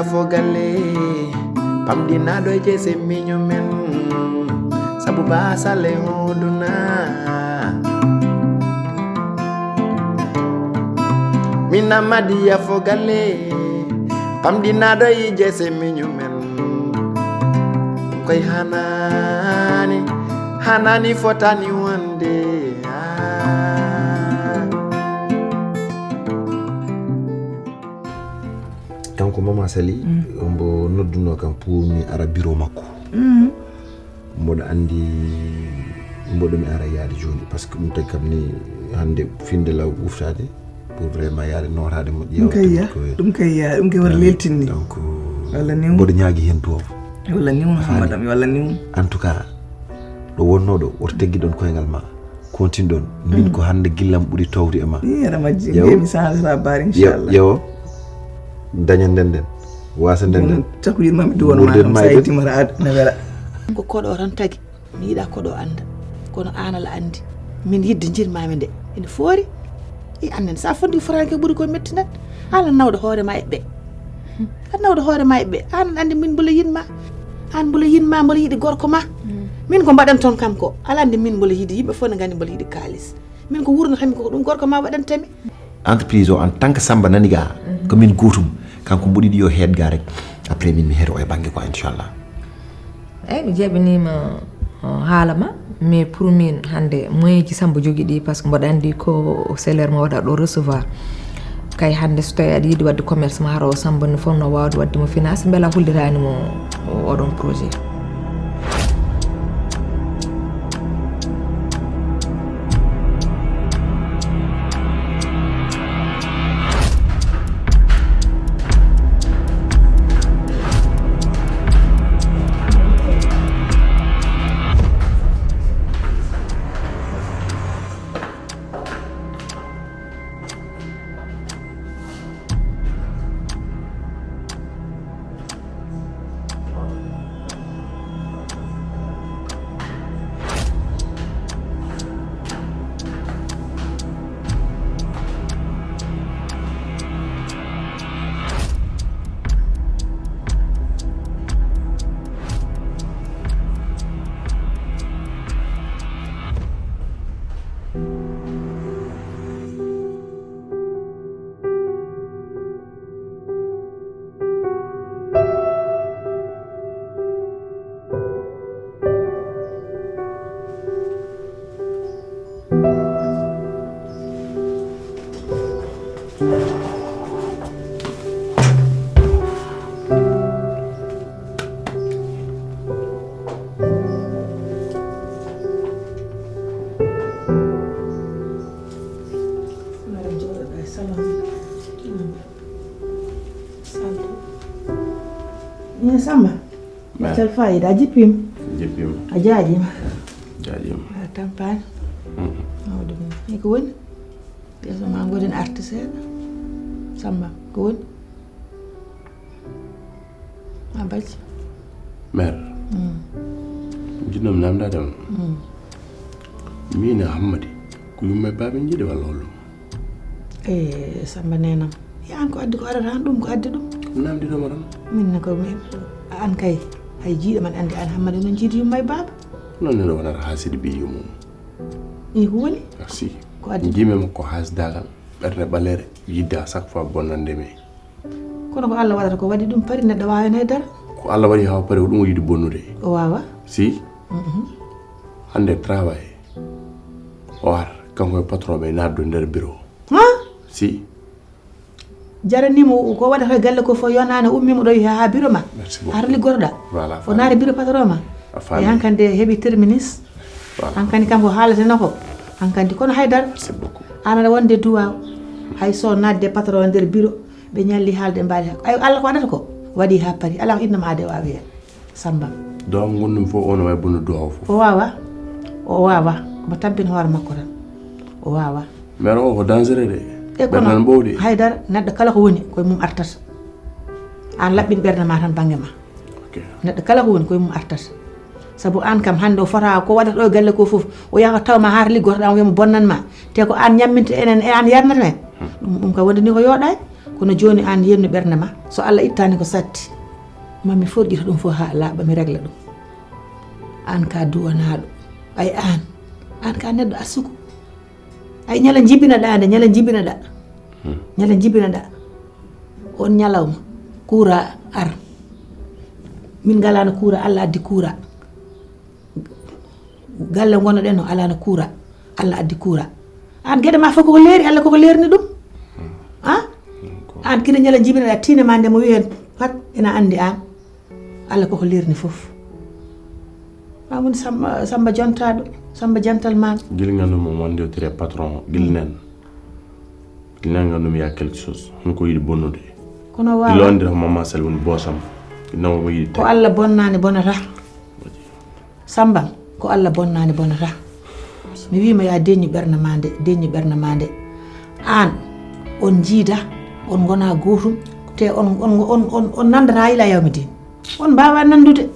fogale pamdina do jese minyo men sabu basale oduna mina madiya fogale pamdina do jese minyo men koy hanani fotani wande kanko mama Sali ombo nodduno kan pour mi ara bureau makko mbodo andi mbodo mi ara yaade joni parce que dum tay kam ni hande finde law uftade pour vraiment yaade notade mo jeewa dum kay war leltinni donc wala ni mbodo nyaagi hen to wala ni madame wala ni en tout cas do wonnodo wor teggi don koyngal ma continue don min ko hande gillam buri tawri e ma yara majji ngemi sa bar inshallah yo dañan den wasa den takku yir mami duwono ma sayti mara ad na wala ko kodo ran tagi mi yida kodo anda kono anala andi min yidde jirmami de ene foori e annen sa fondi franke buri ko metti nat ala nawdo hoore ma ebbe an andi min bula yinma an bula yinma bula yidi gorko ma min ko mbadan ton kam ko ala andi min bula yidi yimbe fo na gandi bula yidi kalis min ko wurno xami ko dum gorko ma wadan tami entreprise o en tant que Samba Naniga ko min gotum kanko mbudi yo head ga rek après min mi hedo e bangi ko inshallah mi jabinima halama mais pour min hande moy ci Samba jogi di parce que mbodo andi ko salaire mo wada do recevoir kay hande so tay adi di wadde commerce ma haro Samba no fonno wawde wadde mo finance bela huldirani mo odon projet Samba maccal fayida jippim a jaajima tampan awde mi ko woni yeso ma ngoden artiste Samba ko woni abaj mer jinam namda dem mi na Hamadi ko yumma babe jide wala lolu Samba nenam yan ko addi ko arata dum ko addi dum namdi do maran min nako an kay hay jiide man andi an Hamadi non jiidi yummay baba non ne wona hasidi bi yumu ni ko woni merci ko addi jime mo ko hasdagal berne balere yidda chaque fois bonande me kono ko Allah wadata ko wadi dum pari neddo waawi nay dar ko Allah wadi haw pare dum yidi bonnude o wawa si hande travail war kanko patron be naddo nder bureau si jarani mo ko wadata galle ko fo yonana ummi mo do ha bureau ma arli gorda voilà o naari bureau patron ma e hankande hebi terminus hankandi kam ko haalata nako hankandi kono haydar c'est beaucoup ana wonde duwa hay so nadde patron nder bureau be nyalli haalde mbaali ay Allah ko wadata ko wadi ha pari ala ko innama de waawi Samba do ngonnum fo on way bonu do fo o wawa mo tabbin hoore makko tan o wawa mero ko dangereux de e kono haydar neddo kala ko woni koy mum artata an labbin berde ma tan bange ma neddo kala ko woni koy mum artata sabu an kam hande o fota ko wadata do galle ko fof o yaha taw ma har liggordo am wiimo bonnan ma te ko an nyamminta enen e an yarnata men ɗum ka wondani ko yooɗaani kono jooni aan yennu ɓernde ma so Allah ittaani ko satti mami forƴita ɗum fof haa laaɓa mi régla ɗum aan ka duwanaaɗo ay aan ka neɗɗo asuko ay ñala jibinaɗaa nde ñala jibinaɗaa on ñalawma kuura ar min ngalaano kuura Allah addi kuura galle gonnoɗen o alaano kuura Allah addi kuura aan geɗe ma fof koko leeri Allah koko leerni ɗum aan kine ñala jibinaɗaa tiine ma nde mo wi hen pat ina anndi aan Allah koko leerni fof ma woni samba jontaɗo samba jantal man gil ngandum mo wondotire patron gil nen ngandum ya quelque chose on ko yiɗi bonnude kono waawa ilonde mama sal woni bosam naw mo yiɗi ko Allah bonnaani bonata samba ko Allah bonnaani bonata mi wiima ya deñi ɓernde ma nde aan on jiida on gona gootum te on nandata ila yawmi din on mbawa nandude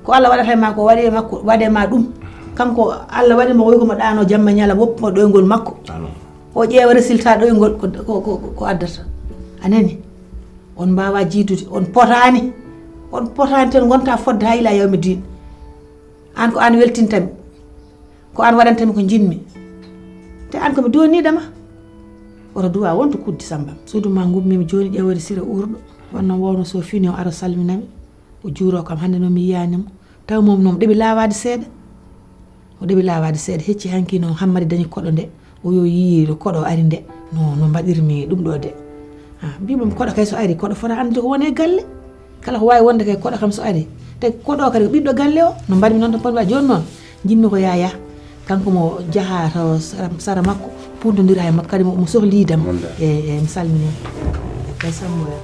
ko Allah waɗata ma ko waɗe ma ɗum kanko Allah waɗi mo ko mo ɗano jamma ñala woppimo ɗoygol makko o ƴeewa résultat ɗoygol ko addata anani on mbawa jiidude on potani tan gonta fodde ha ila yawmi din an ko an weltintami ko an waɗantami ko jinmi te an komi doniɗama oto duwa wonto kuddi sambam suudu ma gummimi joni ƴewode sira urɗo wonno wowno so fini o ara salminami o juuro kam hande noon mi yiyanimo taw mom noon ɗeɓi lawade seeɗa hecci hanki noon hammadi dañi koɗo nde o yo yii koɗo ari nde no mbaɗirmi ɗum ɗo de mbimam koɗo kay so ari koɗo fota ande ko woni e galle kala ko wawi wonde kay koɗo kam so ari te koɗo kadi ko ɓiɗɗo galle o no mbaɗmi noon to poɗwa joni noon jinmi ko yaya kanko mo jaaha to sara makko puntodira e makko kadi mo sohlidam mi salmini kay sammoya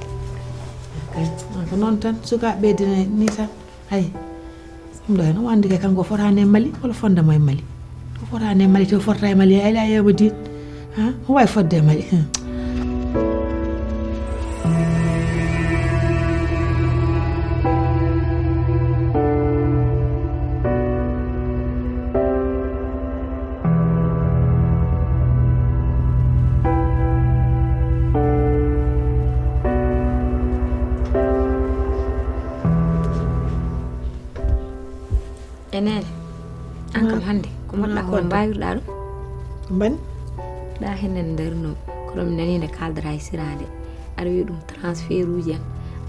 kay ko noon tan sukaɓe ɓeydene ni tan hay ɗum ɗo hen o andi kay kanko fotani e Mali walla fondamo e Mali o fotani e Mali te o forta e Mali ayla yewma din o wawi fodde e Mali enene an kam hande ko mbaɗɗa ko mbawirɗa ɗum mbani ɗa henen nderno ko ɗum nani nde kaldata e sirade aɗa wi ɗum transfert uji en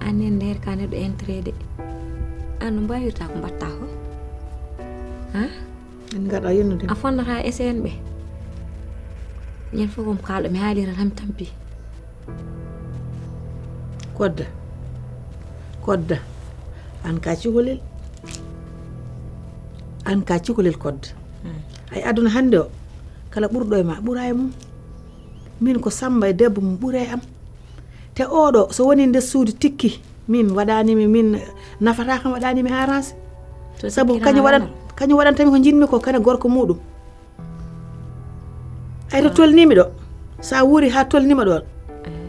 annen nder ka neɗɗo intérêt de an no mbawirta ko mbatta ko en gaɗa yennude a fondata SN ɓe ñen fof kom kalɗo mi haalira tan mi tampi kodda an ka cukalel kodda ay aduna hande o kala ɓurɗo e ma ɓuura e mum min ko Samba e debbo mum ɓuura e am te oɗo so woni nder suudu tikki min waɗanimi min nafata kam waɗanimi arrangé sabu kañum waɗantami ko jinmi ko kane gorko muɗum ay to tolnimi ɗo sa wuuri ha tolnima ɗon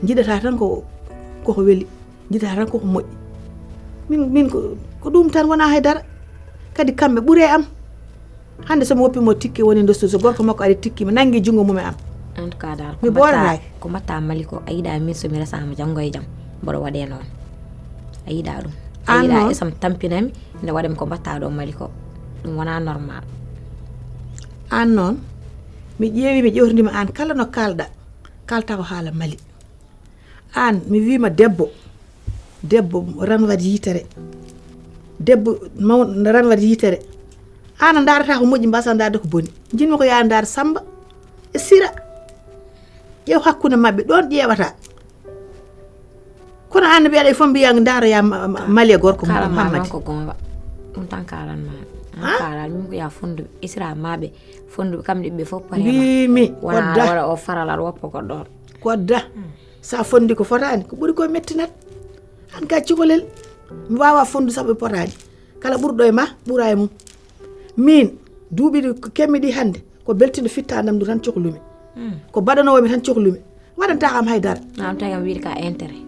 jiɗata tan koko weeli jiɗata tan koko moƴƴi min ko ɗum tan wona haydara kadi kamɓe ɓuure am hande somi woppimo tikki woni nder suudu so gorko makko ari tikki mi nangi jungo mum e am en tout cas dal mi ɓorataki ko mbatta Mali ko a yiiɗa min somi resama janggo e jaam mboɗo waɗe noon a yiiɗa ɗum a yiiɗa esam tampinami nde waɗami ko mbatta ɗo Mali ko ɗum wona normal an noon mi ƴeewi mi ƴewtidima an kala no kalta ko haala Mali an mi wima debbo ranwade yitere debbo mawɗo ranwade yitere an a darata ko moƴƴi mbasa darde ko boni jinmi ko yaa dar Samba e Sira ƴeew hakkude mabɓe ɗon ƴeewata kono an mbiyaɗa fof mbiya daara ya Mali e gorko Muhammad ko gonga ɗum tan kalanma kalal min ko ya fonduɓe Isra maɓe fonduɓe kamɓe ɓe fof mbimi kodda wala o faralal woppa ko ɗon kodda sa fondi ko fotani ko ɓuuri ko mettinat han ka cukalel mi wawa fondu sabu potani kala ɓurɗo e ma ɓuura e mum min duuɓi kemmi ɗi hande ko beltiɗo fittadam du tan cohlumi ko baɗanowomi tan cohlumi waɗanta kam haydara nam tawi kam wiide ka intérêt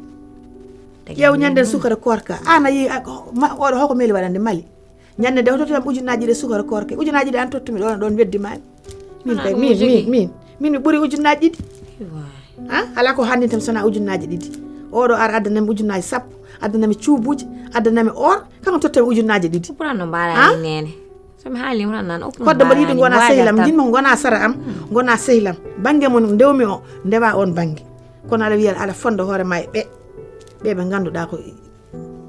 ƴeew ñanden sukara korka an a yi oɗo hoko meeli waɗande Mali ñande nde o tottami ujunaji ɗe sukara korka ujunaji ɗe an tottumi ɗon weddimani min kay min mi ɓuuri ujunaji ɗiɗi ala ko hanni tam sona ujunnaji ɗiɗi oɗo ara addanami ujunnaji sappo addanami cuubuji addanami or kanko tottami ujunnaji ɗiɗi ɓurano mbaɗani nene somi haali tan nan kodde mbaɗa yiɗi gona sehlam jinmo gona sara am gona sehlam banggue mon ndewmi o ndewa on banggue kono aɗa wiya aɗa fonda hoorema e ɓe ganduɗa ko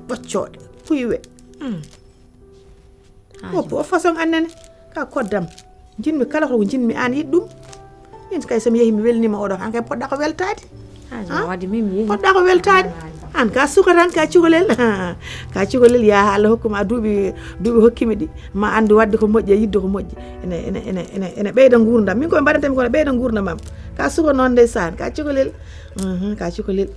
ɓoccoɗe kuyɓe o façon annene ka koddam jinmi kala ko jinmi an yiɗ ɗum min kay somi yeehi mi welnima oɗo an kay poɗɗa ko weltade poɗɗa ko weltade an ka suka tan ka cukalel ya Allah hokkuma duuɓi hokkimi ɗi ma andu wadde ko moƴƴi e yidde ko moƴƴi ene ɓeyda gurdam min koɓe mbaɗantami kono ɓeyda gurdamam ka suka noon ndeysan ka cukalel